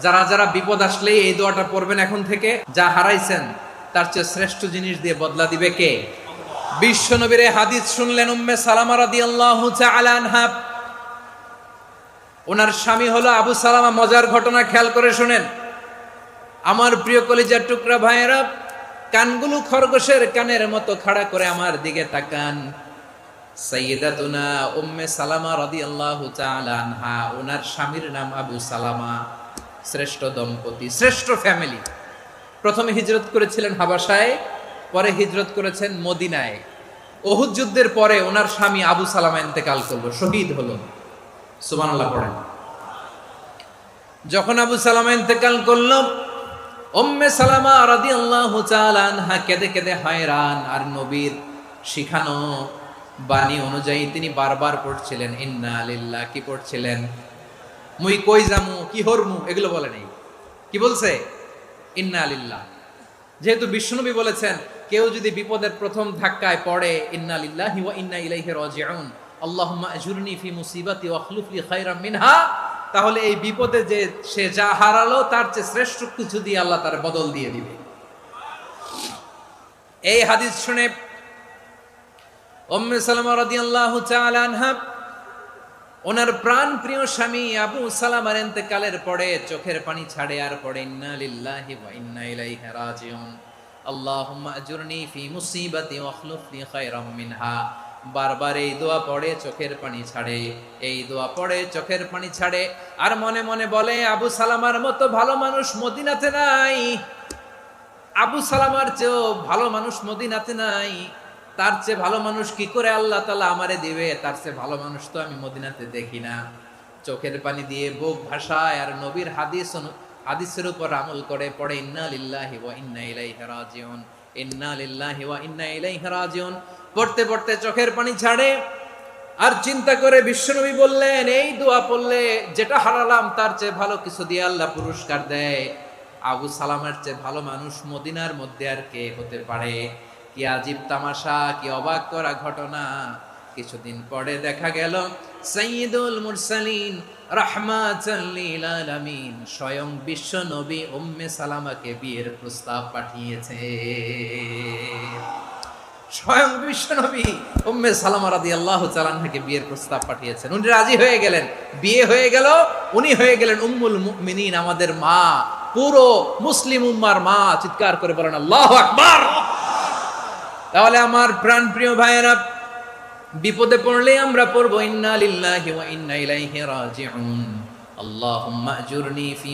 যারা যারা বিপদ আসলে এই দোয়াটা পড়বেন এখন থেকে, যা হারাইছেন তার চেয়ে শ্রেষ্ঠ জিনিস দিয়ে বদলা দিবে কে? বিশ্ব নবীর হাদিস শুনলেন উম্মে সালামা রাদিয়াল্লাহু তাআলা আনহা। ওনার স্বামী হলো আবু সালামা। মজার ঘটনা খেয়াল করে শুনেন আমার প্রিয় কলিজার টুকরা ভাইয়েরা। কানগুলো খরগোশের কানের মতো খাড়া করে আমার দিকে তাকান। সাইয়্যিদাতুনা উম্মে সালামা রাদিয়াল্লাহু তাআলা আনহা, ওনার স্বামীর নাম আবু সালামা। শ্রেষ্ঠ দম্পতি, শ্রেষ্ঠ ফ্যামিলি। প্রথমে হিজরত করেছিলেন হাবাসায়, পরে হিজরত করেছেন মদিনায়। উহুদ যুদ্ধের পরে ওনার স্বামী আবু সালামা ইন্তেকাল করলো, শহীদ হলো। সুবহানাল্লাহ পড়েন। যখন আবু সালামা ইন্তেকাল করলো, উম্মে সালামা রাদিয়াল্লাহু তাআলা আনহা কেঁদে কেঁদে হয়রান। আর নবীর শিখানো বাণী অনুযায়ী তিনি বারবার পড়ছিলেন ইন্না লিল্লাহ। কি পড়ছিলেন? মুই কই যামু, কি হরমু, এগুলো বলে নাই। কি বলছে? ইন্না লিল্লাহ। যেহেতু বিশ্বনবী বলেছেন কেউ যদি বিপদের প্রথম ধাক্কায় পড়ে ইন্না লিল্লাহি ওয়া ইন্না ইলাইহি রাজিউন, আল্লাহুম্মা আজুরনি ফি মুসিবাতি ওয়া আখলুফ লি খায়রাম মিনহা, তাহলে এই বিপদে যে সে যা হারালো তার চেয়ে শ্রেষ্ঠ কিছু দিয়ে আল্লাহ তার বদল দিয়ে দিবে। এই হাদিস শুনে উম্মে সালামা রাদিয়াল্লাহু তাআলা আনহা ওনার প্রাণ প্রিয় স্বামী আবু সালামার ইন্তেকালের পরে চোখের পানি ছাড়ে আর পড়ে ইন্না লিল্লাহি ওয়া ইন্না ইলাইহি রাজিউন, আল্লাহুম্মা আজুরনি ফি মুসিবাতি ওয়া আখলুফ লি খায়রাম মিনহা। বারবার এই দোয়া পড়ে চোখের পানি ছাড়ে, এই দোয়া পড়ে চোখের পানি ছাড়ে। আর মনে মনে বলে আবু সালামার মতো ভালো মানুষ মদিনাতে নাই, আবু সালামার চেয়েও ভালো মানুষ মদিনাতে নাই। তার চেয়ে ভালো মানুষ কি করে আল্লাহ তাআলা আমারে দিবে? তার চেয়ে ভালো মানুষ তো আমি মদিনাতে দেখি না। চোখের পানি দিয়ে বুক ভাসায় আর নবীর হাদিসের উপর আমল করে পড়ে ইন্না লিল্লাহি ওয়া ইন্না ইলাইহি রাজিউন, ইন্না লিল্লাহি ওয়া ইন্না ইলাইহি রাজিউন। পড়তে পড়তে চোখের পানি ছাড়ে আর চিন্তা করে বিশ্বনবী বললেন এই দোয়া পড়লে যেটা হারালাম তার চেয়ে ভালো কিছু দিয়ে আল্লাহ পুরস্কার দেয়। আবু সালামের চেয়ে ভালো মানুষ মদিনার মধ্যে আর কে হতে পারে? কি আজীব তামাশা, কি অবাক করা ঘটনা। কিছুদিন পরে দেখা গেল সাইয়্যিদুল মুরসালিন রাহমাতাল লিল আলামিন স্বয়ং বিশ্ব নবী উম্মে সালামাকে বিয়ের প্রস্তাব পাঠিয়েছে। স্বয়ং বিশ্ব নবী উম্মে সালামা রাদিয়াল্লাহু তাআলা আনহাকে বিয়ের প্রস্তাব পাঠিয়েছেন। উনি রাজি হয়ে গেলেন, বিয়ে হয়ে গেল। উনি হয়ে গেলেন উম্মুল মুমিনিন, আমাদের মা, পুরো মুসলিম উম্মার মা। চিৎকার করে বলেন আল্লাহু আকবার। তাহলে আমার প্রাণ প্রিয় ভাইয়েরা, বিপদে পড়লে আমরা পড়বো ইন্না লিল্লাহি ওয়া ইন্না ইলাইহি রাজিউন, আল্লাহুম্মা আজুরনি ফি